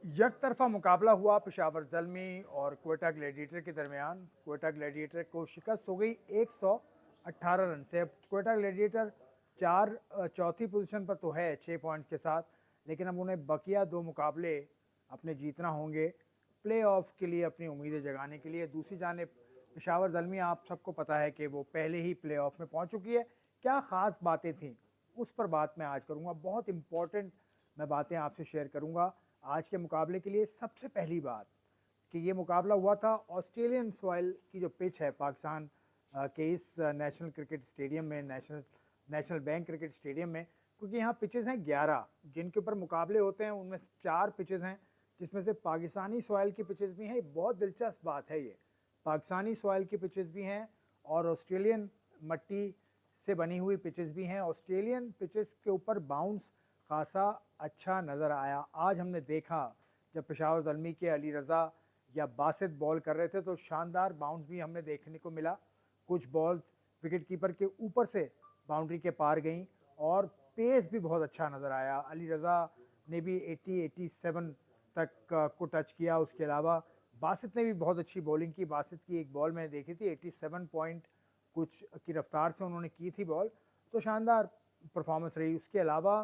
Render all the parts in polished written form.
एक तरफा मुकाबला हुआ पेशावर ज़ल्मी और क्वेटा ग्लैडिएटर के दरमियान। क्वेटा ग्लैडिएटर को शिकस्त हो गई 118 रन से। अब क्वेटा ग्लैडिएटर चौथी पोजीशन पर तो है 6 पॉइंट्स के साथ, लेकिन अब उन्हें बकिया दो मुकाबले अपने जीतना होंगे प्ले ऑफ के लिए, अपनी उम्मीदें जगाने के लिए। दूसरी जानिब पेशावर ज़ल्मी, आप सबको पता है कि वो पहले ही प्ले ऑफ में पहुंच चुकी है। क्या ख़ास बातें थीं, उस पर बात मैं आज करूंगा। बहुत इंपॉर्टेंट मैं बातें आपसे शेयर करूंगा आज के मुकाबले के लिए। सबसे पहली बात कि ये मुकाबला हुआ था ऑस्ट्रेलियन सॉइल की जो पिच है पाकिस्तान के इस नेशनल क्रिकेट स्टेडियम में, नेशनल बैंक क्रिकेट स्टेडियम में। क्योंकि यहाँ पिचेस हैं 11 जिनके ऊपर मुकाबले होते हैं, उनमें 4 पिचेस हैं जिसमें से पाकिस्तानी सॉइल की पिचेस भी हैं। बहुत दिलचस्प बात है ये, पाकिस्तानी सॉइल की पिचेस भी हैं और ऑस्ट्रेलियन मट्टी से बनी हुई पिचेस भी हैं। ऑस्ट्रेलियन पिचेस के ऊपर बाउंस खासा अच्छा नज़र आया। आज हमने देखा जब पेशावर ज़ल्मी के अली रज़ा या बासित बॉल कर रहे थे तो शानदार बाउंस भी हमें देखने को मिला। कुछ बॉल्स विकेट कीपर के ऊपर से बाउंड्री के पार गईं और पेस भी बहुत अच्छा नज़र आया। अली रज़ा ने भी 87 तक को टच किया। उसके अलावा बासित ने भी बहुत अच्छी बॉलिंग की। बासित की एक बॉल मैंने देखी थी 87 पॉइंट कुछ की रफ्तार से उन्होंने की थी बॉल, तो शानदार परफॉर्मेंस रही। उसके अलावा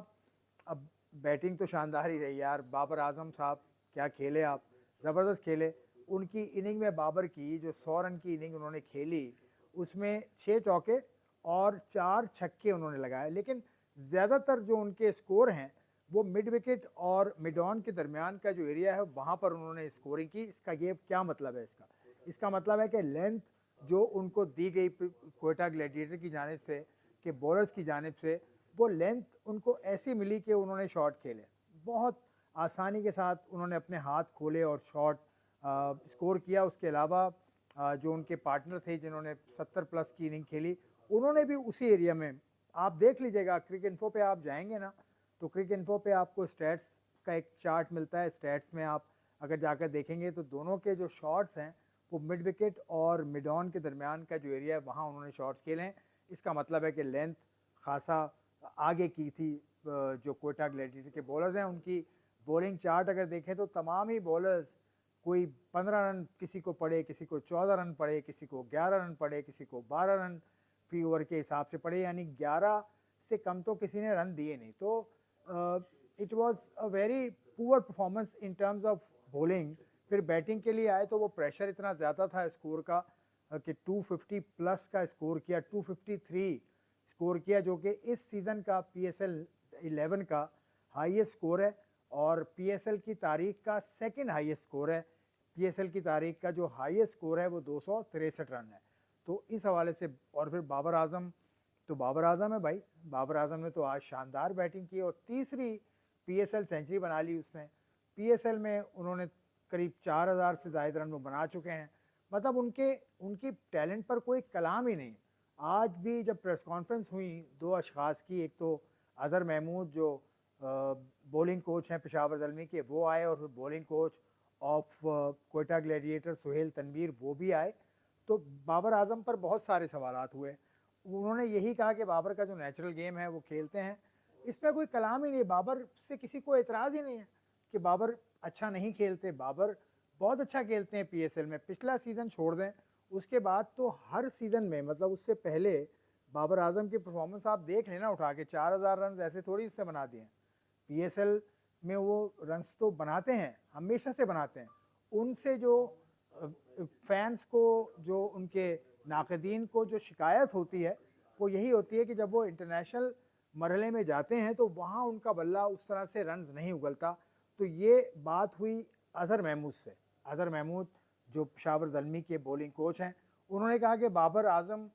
अब बैटिंग तो शानदार ही रही यार। बाबर आजम साहब क्या खेले आप, ज़बरदस्त खेले। उनकी इनिंग में बाबर की जो 100 रन की इनिंग उन्होंने खेली, उसमें 6 चौके और 4 छक्के उन्होंने लगाए। लेकिन ज़्यादातर जो उनके स्कोर हैं वो मिड विकेट और मिड ऑन के दरमियान का जो एरिया है वहाँ पर उन्होंने स्कोरिंग की। इसका ये क्या मतलब है, इसका मतलब है कि लेंथ जो उनको दी गई क्वेटा ग्लैडिएटर की जानिब से, कि बॉलर्स की जानिब से, वो लेंथ उनको ऐसी मिली कि उन्होंने शॉट खेले। बहुत आसानी के साथ उन्होंने अपने हाथ खोले और शॉट स्कोर किया। उसके अलावा जो उनके पार्टनर थे जिन्होंने 70 प्लस की इनिंग खेली, उन्होंने भी उसी एरिया में, आप देख लीजिएगा क्रिक इन्फो पे आप जाएंगे ना, तो क्रिक इन्फो पे आपको स्टैट्स का एक चार्ट मिलता है। स्टैट्स में आप अगर जाकर देखेंगे तो दोनों के जो शॉट्स हैं वो मिड विकेट और मिड ऑन के दरमियान का जो एरिया है वहाँ उन्होंने शॉट्स खेले हैं। इसका मतलब है कि लेंथ खासा आगे की थी। जो कोटा ग्लैडिएटर के बॉलर्स हैं उनकी बॉलिंग चार्ट अगर देखें तो तमाम ही बॉलर्स, कोई 15 रन किसी को पड़े, किसी को 14 रन पड़े, किसी को 11 रन पड़े, किसी को 12 रन फी ओवर के हिसाब से पड़े, यानी 11 से कम तो किसी ने रन दिए नहीं। तो it was a very poor performance in terms of bowling. फिर बैटिंग के लिए आए तो वो प्रेशर इतना ज़्यादा था स्कोर का कि 250 प्लस का स्कोर किया, 253 स्कोर किया, जो कि इस सीज़न का PSL 11 का हाईएस्ट स्कोर है और PSL की तारीख का सेकंड हाईएस्ट स्कोर है। PSL की तारीख का जो हाईएस्ट स्कोर है वो 263 रन है। तो इस हवाले से, और फिर बाबर आजम, तो बाबर आजम है भाई। बाबर आजम ने तो आज शानदार बैटिंग की और तीसरी PSL सेंचुरी बना ली उसने। PSL में उन्होंने करीब 4000 से ज़ायद रन वो बना चुके हैं। मतलब उनकी टैलेंट पर कोई कलाम ही नहीं। आज भी जब प्रेस कॉन्फ्रेंस हुई दो अशखास की, एक तो अज़हर महमूद जो बॉलिंग कोच हैं पेशावर ज़ल्मी के, वो आए, और bowling coach of Quetta gladiator Sohail Tanvir वो भी आए। तो बाबर आजम पर बहुत सारे सवालात हुए। उन्होंने यही कहा कि बाबर का जो नेचुरल गेम है वो खेलते हैं, इसमें कोई कलाम ही नहीं। बाबर से किसी को एतराज़ ही नहीं है कि बाबर अच्छा नहीं खेलते। बाबर बहुत अच्छा खेलते हैं PSL में। पिछला सीज़न छोड़ दें, उसके बाद तो हर सीज़न में, मतलब उससे पहले बाबर आजम की परफॉर्मेंस आप देख लेना उठा के, 4000 रन ऐसे थोड़ी इससे बना दिए हैं। PSL में वो रन्स तो बनाते हैं, हमेशा से बनाते हैं। उनसे जो फैंस को, जो उनके नाकदीन को जो शिकायत होती है वो यही होती है कि जब वो इंटरनेशनल मरहले में जाते हैं तो वहाँ उनका बल्ला उस तरह से रन्स नहीं उगलता। तो ये बात हुई अज़हर महमूद से। अज़हर महमूद जो पेशावर ज़ल्मी के बॉलिंग कोच हैं, उन्होंने कहा कि बाबर आजम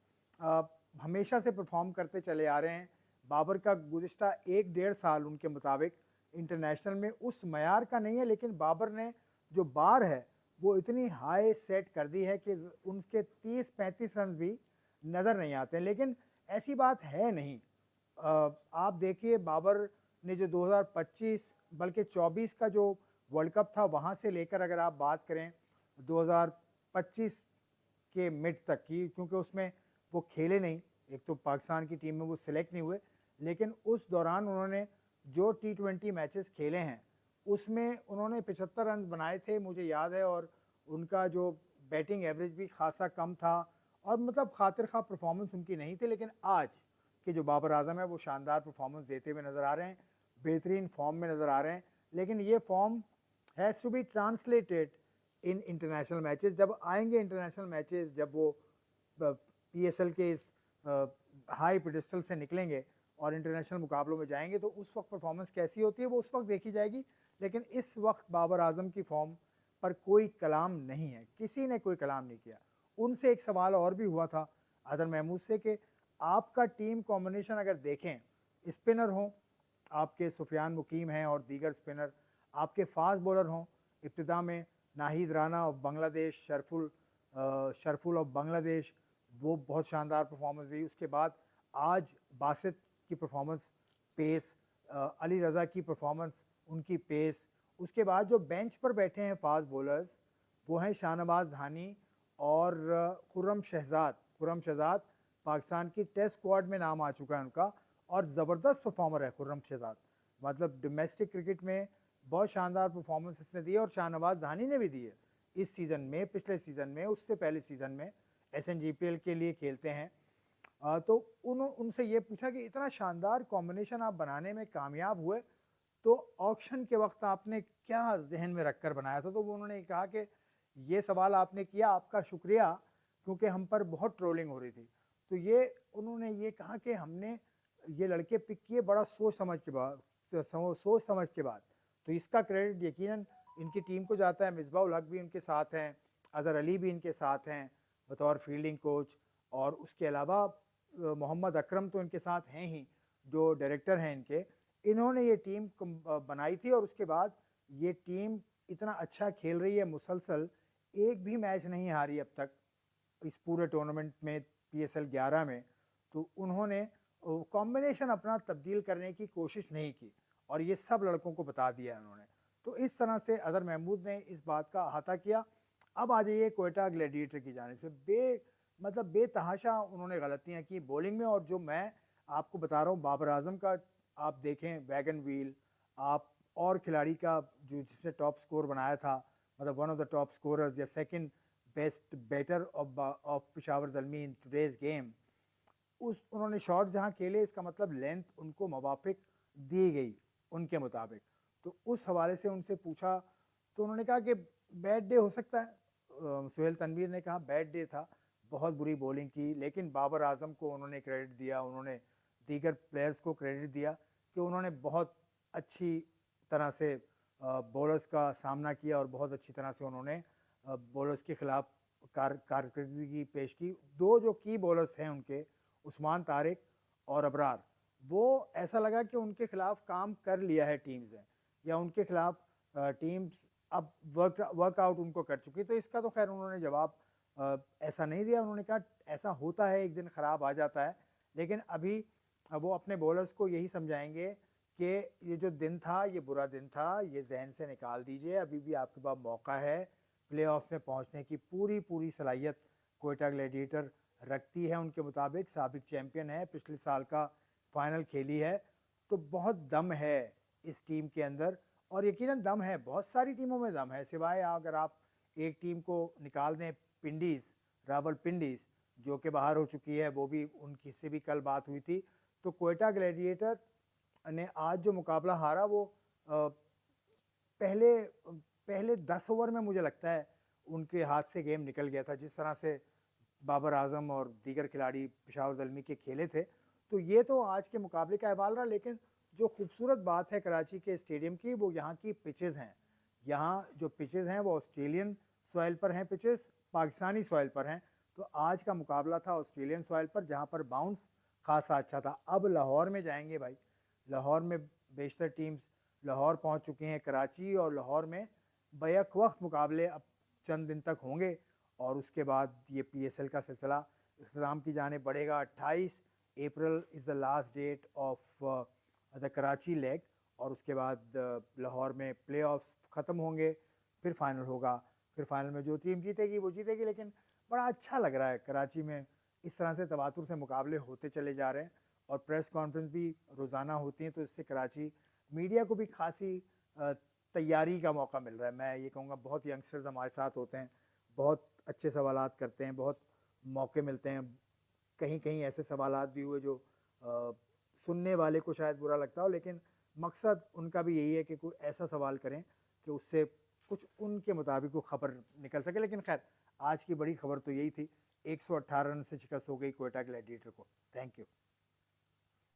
हमेशा से परफॉर्म करते चले आ रहे हैं। बाबर का गुज़िश्ता 1-1.5 साल उनके मुताबिक इंटरनेशनल में उस मयार का नहीं है, लेकिन बाबर ने जो बार है वो इतनी हाई सेट कर दी है कि उनके 30-35 रन भी नज़र नहीं आते। लेकिन ऐसी बात है नहीं। आप देखिए बाबर ने जो 2025 बल्कि 24 का जो वर्ल्ड कप था वहाँ से लेकर अगर आप बात करें 2025 के मिड तक की, क्योंकि उसमें वो खेले नहीं, एक तो पाकिस्तान की टीम में वो सिलेक्ट नहीं हुए, लेकिन उस दौरान उन्होंने जो T20 मैचेस खेले हैं उसमें उन्होंने 75 रन बनाए थे मुझे याद है, और उनका जो बैटिंग एवरेज भी खासा कम था, और मतलब खातिर खा परफॉर्मेंस उनकी नहीं थी। लेकिन आज के जो बाबर आजम है वो शानदार परफॉर्मेंस देते हुए नज़र आ रहे हैं, बेहतरीन फॉर्म में नज़र आ रहे हैं। लेकिन ये form has to be translated in international matches. जब आएंगे इंटरनेशनल मैचेस, जब वो पीएसएल के इस हाई पेडिस्टल से निकलेंगे और इंटरनेशनल मुकाबलों में जाएंगे, तो उस वक्त परफॉर्मेंस कैसी होती है वो उस वक्त देखी जाएगी। लेकिन इस वक्त बाबर आजम की फॉर्म पर कोई कलाम नहीं है, किसी ने कोई कलाम नहीं किया। उनसे एक सवाल और भी हुआ था अदर महमूद से कि आपका टीम कॉम्बिनेशन अगर देखें, स्पिनर हों आपके सुफियान मुकीम हैं और दीगर स्पिनर, आपके फास्ट बॉलर हों इब्तिदा में नाहिद राना ऑफ बांग्लादेश, शरफुल ऑफ बांग्लादेश, वो बहुत शानदार परफॉर्मेंस दी। उसके बाद आज बासित की परफॉर्मेंस, पेस, अली रज़ा की परफॉर्मेंस, उनकी पेस। उसके बाद जो बेंच पर बैठे हैं फास्ट बॉलर्स, वो हैं शाहनवाज धानी और खुर्रम शहजाद पाकिस्तान की टेस्ट स्क्वाड में नाम आ चुका है उनका, और ज़बरदस्त परफॉर्मर है खुर्रम शहजाद। मतलब डोमेस्टिक क्रिकेट में बहुत शानदार परफॉर्मेंस इसने दी है, और शाहनवाज धानी ने भी दी है इस सीज़न में, पिछले सीज़न में, उससे पहले सीज़न में SNGPL के लिए खेलते हैं। तो उनसे ये पूछा कि इतना शानदार कॉम्बिनेशन आप बनाने में कामयाब हुए, तो ऑक्शन के वक्त आपने क्या जहन में रखकर बनाया था? तो वो उन्होंने कहा कि ये सवाल आपने किया, आपका शुक्रिया, क्योंकि हम पर बहुत ट्रोलिंग हो रही थी। तो ये उन्होंने ये कहा कि हमने ये लड़के पिक किए बड़ा सोच समझ के बाद। तो इसका क्रेडिट यकीनन इनकी टीम को जाता है। मिसबाह हक भी उनके साथ हैं, अज़हर अली भी इनके साथ हैं बतौर फील्डिंग कोच, और उसके अलावा मोहम्मद अकरम तो इनके साथ हैं ही, जो डायरेक्टर हैं इनके। इन्होंने ये टीम बनाई थी, और उसके बाद ये टीम इतना अच्छा खेल रही है मुसलसल, एक भी मैच नहीं हारी अब तक इस पूरे टूर्नामेंट में, PSL 11 में। तो उन्होंने कॉम्बिनेशन अपना तब्दील करने की कोशिश नहीं की, और ये सब लड़कों को बता दिया उन्होंने। तो इस तरह से अज़हर महमूद ने इस बात का अहाता किया। अब आ जाइए क्वेटा ग्लैडिएटर की जानिब से। मतलब बेतहाशा उन्होंने गलतियां की बॉलिंग में, और जो मैं आपको बता रहा हूँ बाबर आजम का, आप देखें वैगन व्हील, आप और खिलाड़ी का जो जिसने टॉप स्कोर बनाया था, मतलब one of the top scorers या second best batter of Peshawar Zalmi in today's game, उस उन्होंने शॉट जहां खेले, इसका मतलब लेंथ उनको मुवाफिक दी गई उनके मुताबिक। तो उस हवाले से उनसे पूछा, तो उन्होंने कहा कि बैड डे हो सकता है। सुहेल तनवीर ने कहा बैड डे था, बहुत बुरी बॉलिंग की। लेकिन बाबर आजम को उन्होंने क्रेडिट दिया, उन्होंने दीगर प्लेयर्स को क्रेडिट दिया कि उन्होंने बहुत अच्छी तरह से बॉलर्स का सामना किया, और बहुत अच्छी तरह से उन्होंने बॉलर्स के खिलाफ कारकर्दगी पेश की। दो जो की बॉलर्स हैं उनके, उस्मान तारिक और अबरार, वो ऐसा लगा कि उनके खिलाफ काम कर लिया है टीम्स ने, या उनके खिलाफ टीम्स अब वर्कआउट उनको कर चुकी। तो इसका तो खैर उन्होंने जवाब ऐसा नहीं दिया। उन्होंने कहा ऐसा होता है, एक दिन ख़राब आ जाता है, लेकिन अभी वो अपने बॉलर्स को यही समझाएंगे कि ये जो दिन था ये बुरा दिन था, ये जहन से निकाल दीजिए, अभी भी आपके पास मौका है। प्लेऑफ्स में पहुंचने की पूरी पूरी सलाहियत क्वेटा ग्लैडिएटर रखती है उनके मुताबिक, साबिक चैम्पियन है, पिछले साल का फाइनल खेली है। तो बहुत दम है इस टीम के अंदर, और यकीनन दम है, बहुत सारी टीमों में दम है, सिवाय अगर आप एक टीम को निकाल दें, पिंडीज़, रावलपिंडीज़, जो कि बाहर हो चुकी है, वो भी उनकी से भी कल बात हुई थी। तो क्वेटा ग्लैडिएटर ने आज जो मुकाबला हारा, वो पहले पहले 10 ओवर में मुझे लगता है उनके हाथ से गेम निकल गया था, जिस तरह से बाबर आजम और दीगर खिलाड़ी पेशावर ज़ल्मी के खेले थे। तो ये तो आज के मुकाबले का अहवाल रहा। लेकिन जो खूबसूरत बात है कराची के स्टेडियम की, वो यहाँ की पिचेज़ हैं। यहाँ जो पिचेज़ हैं वो ऑस्ट्रेलियन सॉइल पर हैं, पिचेज़ पाकिस्तानी सॉइल पर हैं। तो आज का मुकाबला था ऑस्ट्रेलियन सॉइल पर, जहाँ पर बाउंस खासा अच्छा था। अब लाहौर में जाएंगे भाई, लाहौर में बेशतर टीम्स लाहौर पहुँच चुकी हैं, कराची और लाहौर में बैक वक्त मुकाबले अब चंद दिन तक होंगे, और उसके बाद ये PSL का सिलसिला इख्तिताम की जाने बढ़ेगा। 28 April is the last date of the Karachi leg, और उसके बाद लाहौर में प्ले ऑफ्स ख़त्म होंगे, फिर फाइनल होगा। फिर फाइनल में जो टीम जीतेगी वो जीतेगी। लेकिन बड़ा अच्छा लग रहा है कराची में, इस तरह से तवातुर से मुकाबले होते चले जा रहे हैं, और प्रेस कॉन्फ्रेंस भी रोज़ाना होती हैं। तो इससे कराची मीडिया को भी खासी तैयारी का मौका मिल रहा है। मैं ये कहूँगा बहुत यंगस्टर्स हमारे साथ होते हैं, बहुत अच्छे सवालात करते हैं, बहुत मौके मिलते हैं। कहीं-कहीं ऐसे सवालात भी हुए जो सुनने वाले को शायद बुरा लगता हो, लेकिन मकसद उनका भी यही है कि कोई ऐसा सवाल करें कि उससे कुछ उनके मुताबिक वो खबर निकल सके। लेकिन खैर, आज की बड़ी खबर तो यही थी, 118 रन से शिकस्त हो गई क्वेटा ग्लैडिएटर को। Thank you.